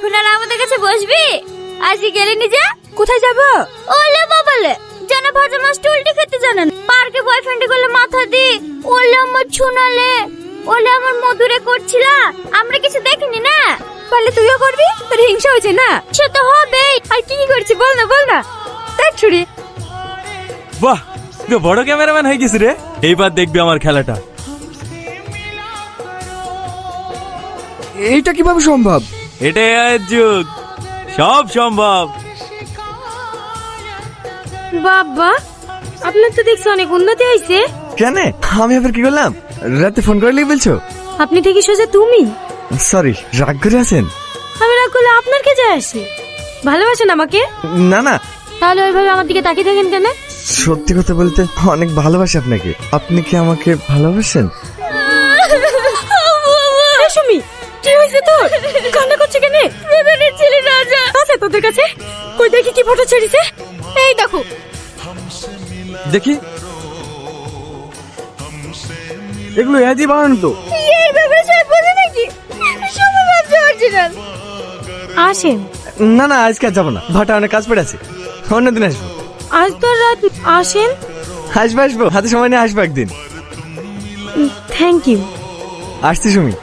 এখন আর আমাদের কাছে বসবি? আজকে গেলে নি যা। কোথায় যাব? ওলে বাবালে, জানা ভাজা মাছ উল্টে খেতে জানেন। পার্কে বয়ফ্রেন্ড গুলো মাথা দি, ওলে আমার ছুনালে, ওলে আমার মধুরে করছিলা। আমরা কিছু দেখিনি না। পারলে তুইও করবি? তোর হিংসা হয়েছে না? সে তো হবেই। আর কি কি করছি বল না বল না। দেখ ছুরি। বাহ, তুই বড় ক্যামেরাম্যান হয়ে গেছিস রে। এইবার দেখবি আমার খেলাটা। এইটা কিভাবে সম্ভব? এটাই এর যুগ, সব সম্ভব। বাবা, আপনার তো দেখছি অনেক উন্নতি হয়েছে। কেন? আমি আবার কি করলাম? রাতে ফোন করলেই বলছো? আপনি থেকে সোজা তুমি। সরি, রাগ করে আছেন? আমি রাগ করলে আপনার কে যায় আসে? ভালোবাসেন আমাকে? না না, তাহলে ওইভাবে আমার দিকে তাকিয়ে থাকেন কেন? সত্যি কথা বলতে অনেক ভালোবাসি আপনাকে। আপনি কি আমাকে ভালোবাসেন? সুমি, কি হয়েছে তোর? কান্না করছে কেন? বেবের ছেলে রাজা আছে তোদের কাছে? কই দেখি কি ফটো ছেড়েছে। এই দেখো। দেখি। এগুলো এজি বানানো তো। এই ব্যাপারে সব বোঝে নাকি? সব ভাবছে অরিজিনাল। আসেন। না না, আজকে আর যাবো না, ভাটা অনেক কাজ পড়ে আছে। অন্যদিন আসবো। আজ তো রাত। আসেন। আসবো আসবো, হাতে সময় নিয়ে আসবো একদিন। Thank you. আসছি সুমি।